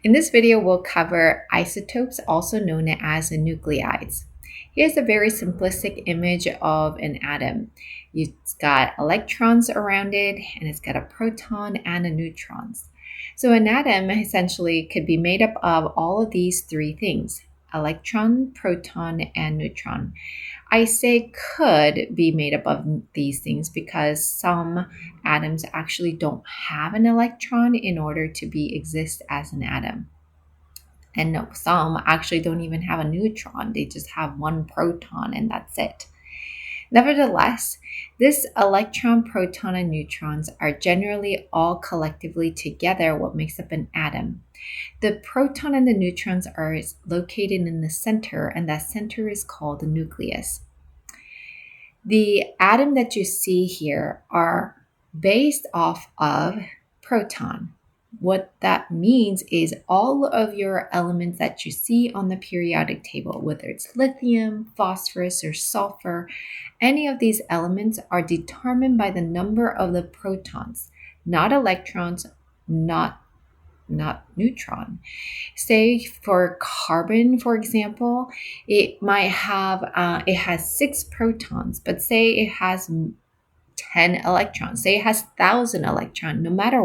In this video, we'll cover isotopes, also known as nuclides. Here's a very simplistic image of an atom. It's got electrons around it, and it's got a proton and a neutron. So an atom essentially could be made up of all of these three things: electron, proton, and neutron. I say could be made up of these things because some atoms actually don't have an electron in order to exist as an atom. And no, some actually don't even have a neutron. They just have one proton and that's it. Nevertheless, this electron, proton, and neutrons are generally all collectively together what makes up an atom. The proton and the neutrons are located in the center, and that center is called the nucleus. The atom that you see here are based off of proton. What that means is all of your elements that you see on the periodic table, whether it's lithium, phosphorus, or sulfur, any of these elements are determined by the number of the protons, not electrons, not neutron. Say for carbon, for example, it might have it has 6 protons, but say it has 10 electrons. Say it has 1,000 electrons. No matter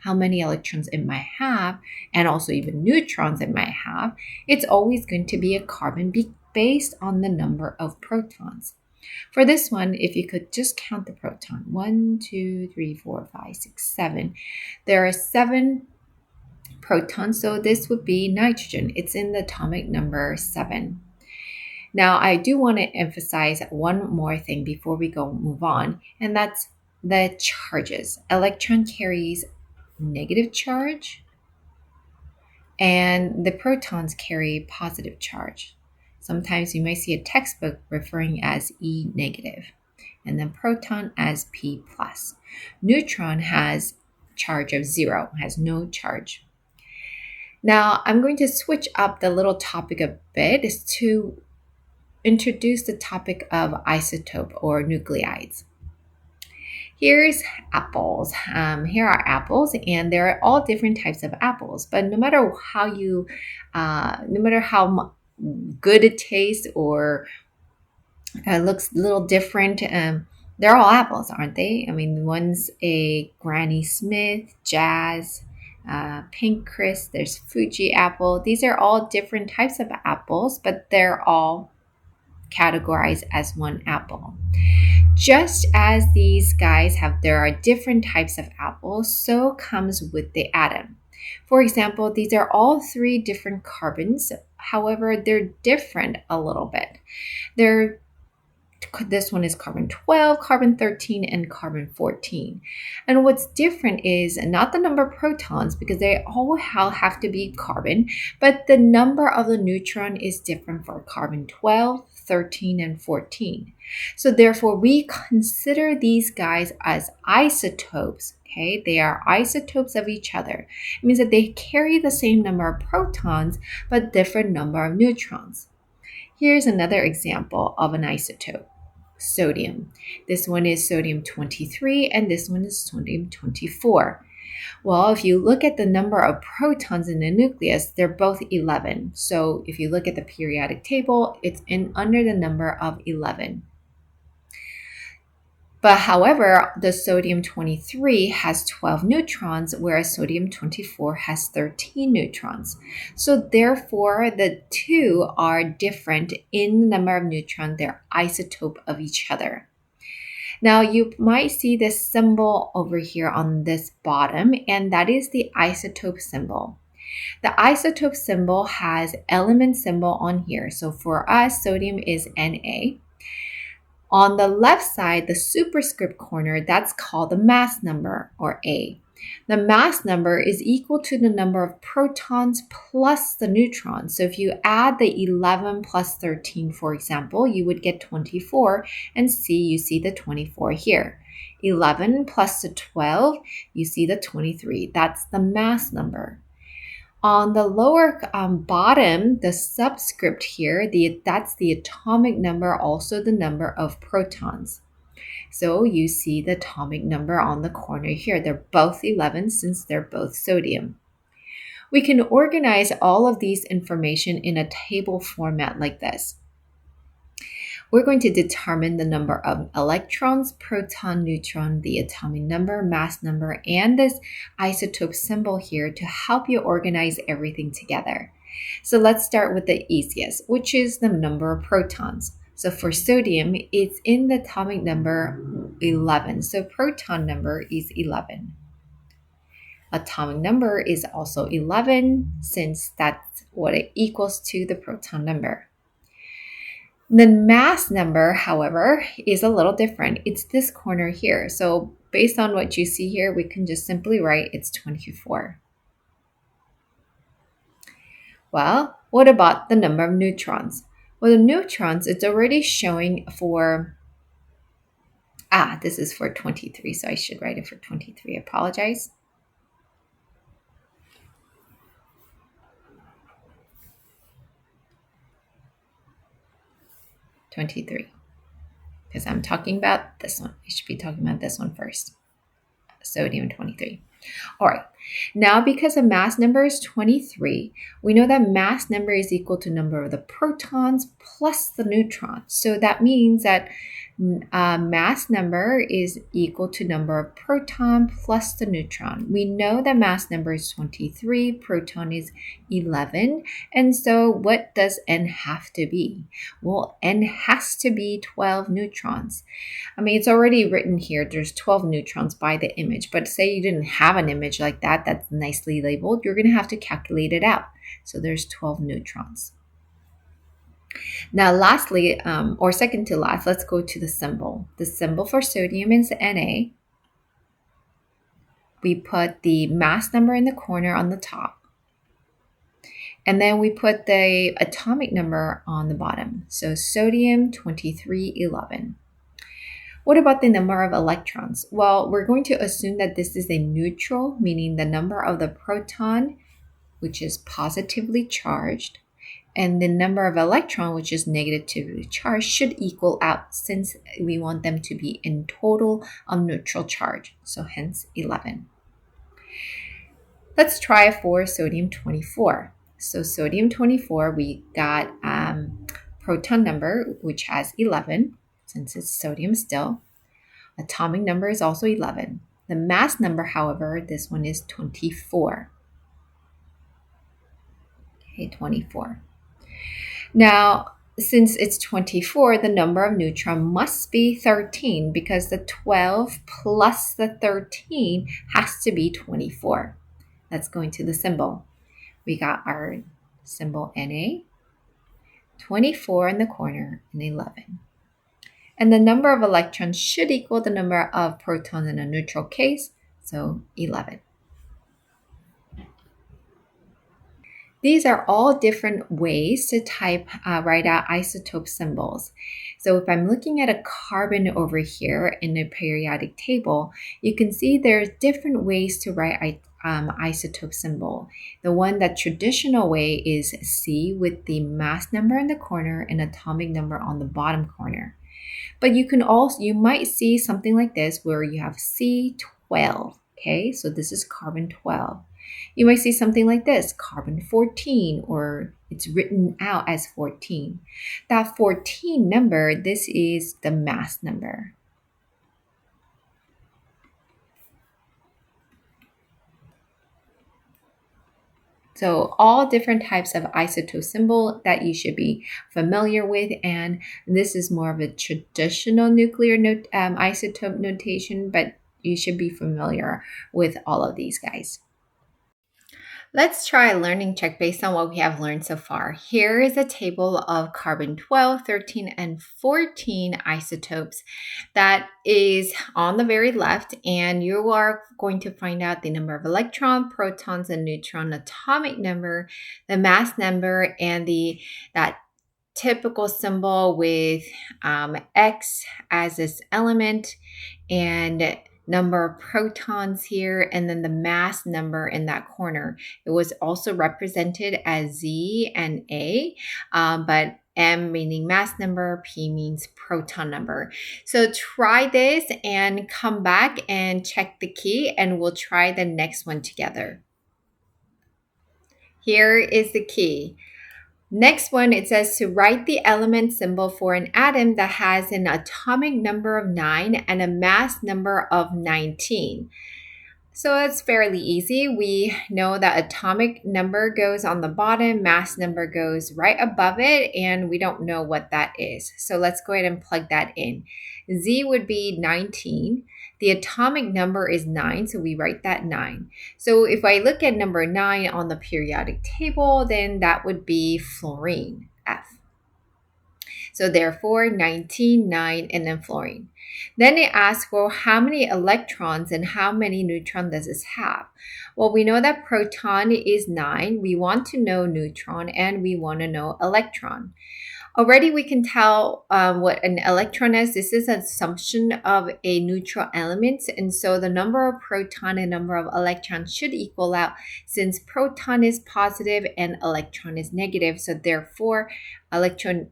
how many electrons it might have, and also even neutrons it might have, it's always going to be a carbon based on the number of protons. For this one, if you could just count the proton, 1, 2, 3, 4, 5, 6, 7. There are 7 protons, so this would be nitrogen. It's in the atomic number 7. Now, I do want to emphasize one more thing before we move on, and that's the charges. Electron carries negative charge, and the protons carry positive charge. Sometimes you may see a textbook referring as E negative, and then proton as P plus. Neutron has charge of 0, has no charge. Now, I'm going to switch up the little topic a bit to introduce the topic of isotope or nuclides. Here's apples. Here are apples, and there are all different types of apples. But no matter how good it tastes or looks a little different, they're all apples, aren't they? I mean, one's a Granny Smith, Jazz, Pink Crisp. There's Fuji apple. These are all different types of apples, but they're all categorized as one apple. Just as these guys there are different types of apples, so comes with the atom. For example, these are all 3 different carbons. However, they're different a little bit. This one is carbon 12, carbon 13, and carbon 14. And what's different is not the number of protons, because they all have to be carbon, but the number of the neutron is different for carbon 12, 13, and 14. So therefore, we consider these guys as isotopes. Okay, they are isotopes of each other. It means that they carry the same number of protons, but different number of neutrons. Here's another example of an isotope. Sodium. This one is sodium 23, and this one is sodium 24. Well, if you look at the number of protons in the nucleus, they're both 11. So if you look at the periodic table, it's under the number of 11. But however, the sodium 23 has 12 neutrons, whereas sodium 24 has 13 neutrons. So therefore, the two are different in the number of neutrons. They're isotope of each other. Now, you might see this symbol over here on this bottom, and that is the isotope symbol. The isotope symbol has element symbol on here. So for us, sodium is Na. On the left side, the superscript corner, that's called the mass number, or A. The mass number is equal to the number of protons plus the neutrons. So if you add the 11 plus 13, for example, you would get 24, and you see the 24 here. 11 plus the 12, you see the 23. That's the mass number. On the lower bottom, the subscript here, that's the atomic number, also the number of protons. So you see the atomic number on the corner here. They're both 11 since they're both sodium. We can organize all of these information in a table format like this. We're going to determine the number of electrons, proton, neutron, the atomic number, mass number, and this isotope symbol here to help you organize everything together. So let's start with the easiest, which is the number of protons. So for sodium, it's in the atomic number 11. So proton number is 11. Atomic number is also 11 since that's what it equals to the proton number. The mass number, however, is a little different. It's this corner here. So based on what you see here, we can just simply write it's 24. Well, what about the number of neutrons? Well, the neutrons, it's already showing for, this is for 23, so I should write it for 23. I apologize. Because I'm talking about this one. I should be talking about this one first. Sodium 23. All right. Now, because the mass number is 23, we know that mass number is equal to number of the protons plus the neutrons. So that means that mass number is equal to number of proton plus the neutron. We know that mass number is 23, proton is 11. And so what does N have to be? Well, N has to be 12 neutrons. I mean, it's already written here. There's 12 neutrons by the image. But say you didn't have an image like that that's nicely labeled, you're going to have to calculate it out. So there's 12 neutrons. Now, lastly, or second to last, let's go to the symbol. The symbol for sodium is Na. We put the mass number in the corner on the top. And then we put the atomic number on the bottom. So sodium 2311. What about the number of electrons? Well, we're going to assume that this is a neutral, meaning the number of the proton, which is positively charged, and the number of electron, which is negatively charged, should equal out since we want them to be in total of neutral charge. So hence 11. Let's try for sodium 24. So sodium 24, we got proton number, which has 11, since it's sodium still. Atomic number is also 11. The mass number, however, this one is 24. Okay, 24. Now, since it's 24, the number of neutron must be 13 because the 12 plus the 13 has to be 24. Let's go into the symbol. We got our symbol Na, 24 in the corner, and 11. And the number of electrons should equal the number of protons in a neutral case, so 11. These are all different ways to write out isotope symbols. So if I'm looking at a carbon over here in the periodic table, you can see there's different ways to write isotope symbol. The one that traditional way is C with the mass number in the corner and atomic number on the bottom corner. But you might see something like this where you have C12. Okay, so this is carbon 12. You might see something like this, carbon 14, or it's written out as 14. That 14 number, this is the mass number. So all different types of isotope symbol that you should be familiar with, and this is more of a traditional nuclear isotope notation, but you should be familiar with all of these guys. Let's try a learning check based on what we have learned so far. Here is a table of carbon 12, 13, and 14 isotopes that is on the very left, and you are going to find out the number of electron, protons, and neutron atomic number, the mass number, and that typical symbol with X as its element, and number of protons here, and then the mass number in that corner. It was also represented as Z and A, but M meaning mass number, P means proton number. So try this and come back and check the key, and we'll try the next one together. Here is the key. Next one, it says to write the element symbol for an atom that has an atomic number of 9 and a mass number of 19. So it's fairly easy. We know that atomic number goes on the bottom, mass number goes right above it, and we don't know what that is. So let's go ahead and plug that in. Z would be 19. The atomic number is 9, so we write that 9. So if I look at number 9 on the periodic table, then that would be fluorine, F. So therefore, 19, 9, and then fluorine. Then it asks, well, how many electrons and how many neutrons does this have? Well, we know that proton is 9. We want to know neutron, and we want to know electron. Already we can tell what an electron is. This is an assumption of a neutral element. And so the number of proton and number of electrons should equal out since proton is positive and electron is negative. So therefore, electrons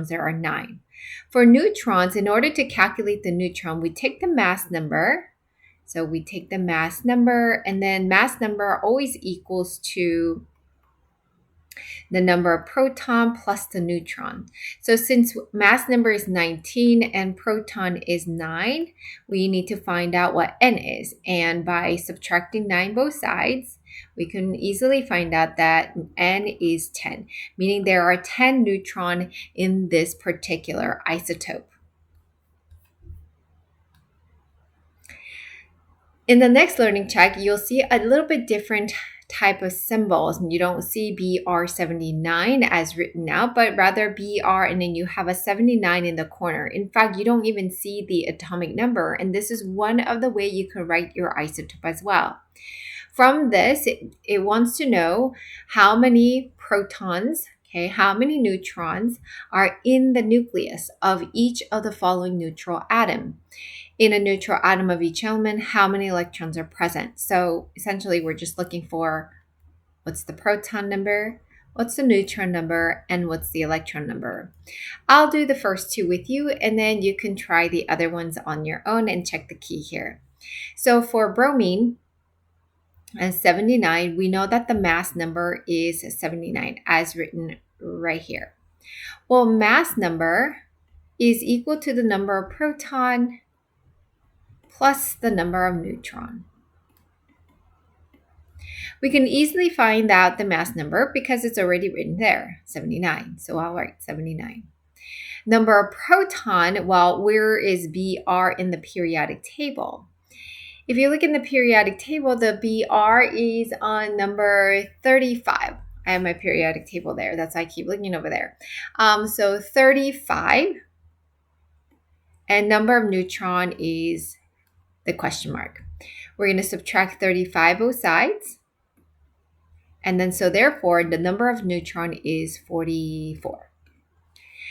there are 9. For neutrons, in order to calculate the neutron, we take the mass number. So we take the mass number, and then mass number always equals to the number of proton plus the neutron. So since mass number is 19 and proton is 9, we need to find out what n is. And by subtracting 9 both sides, we can easily find out that n is 10, meaning there are 10 neutrons in this particular isotope. In the next learning check, you'll see a little bit different type of symbols. You don't see BR79 as written out, but rather BR and then you have a 79 in the corner. In fact, you don't even see the atomic number, and this is one of the way you can write your isotope as well. From this, it wants to know how many protons, how many neutrons are in the nucleus of each of the following neutral atom. In a neutral atom of each element, how many electrons are present? So essentially, we're just looking for what's the proton number, what's the neutron number, and what's the electron number. I'll do the first two with you, and then you can try the other ones on your own and check the key here. So for bromine, 79, we know that the mass number is 79 as written right here. Well, mass number is equal to the number of proton plus the number of neutron. We can easily find out the mass number because it's already written there, 79. So I'll write 79. Number of proton, well, where is BR in the periodic table? If you look in the periodic table, the BR is on number 35. I have my periodic table there. That's why I keep looking over there. So 35. And number of neutron is the question mark. We're going to subtract 35 both sides. And then so therefore, the number of neutron is 44.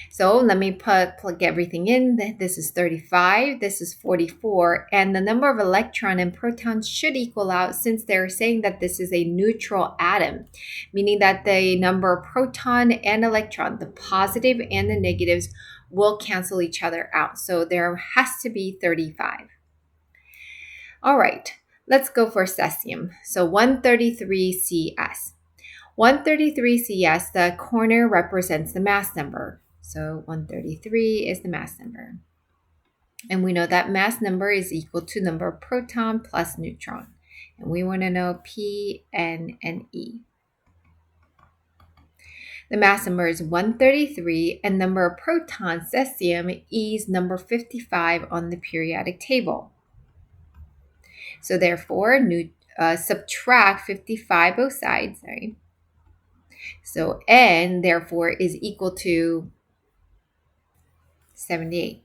So let me plug everything in. This is 35, this is 44, and the number of electron and protons should equal out since they're saying that this is a neutral atom, meaning that the number of proton and electron, the positive and the negatives, will cancel each other out. So there has to be 35. All right, let's go for cesium. So 133 CS. 133 CS, the corner represents the mass number. So 133 is the mass number. And we know that mass number is equal to number of proton plus neutron. And we want to know P, N, and E. The mass number is 133, and number of protons, cesium, is number 55 on the periodic table. So therefore, subtract 55 both sides, sorry. So N, therefore, is equal to 78.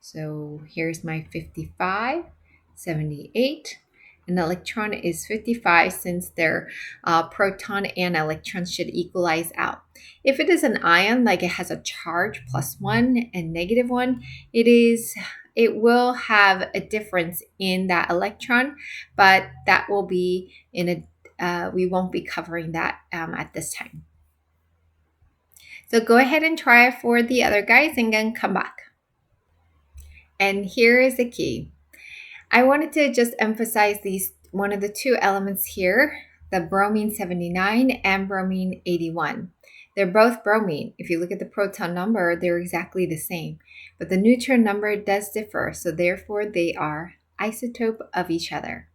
So here's my 55, 78. An electron is 55 since their proton and electrons should equalize out. If it is an ion, like it has a charge +1 and -1, it will have a difference in that electron, but that will be we won't be covering that at this time. So go ahead and try it for the other guys and then come back. And here is the key. I wanted to just emphasize these one of the two elements here, the bromine 79 and bromine 81. They're both bromine. If you look at the proton number, they're exactly the same, but the neutron number does differ, so therefore they are isotope of each other.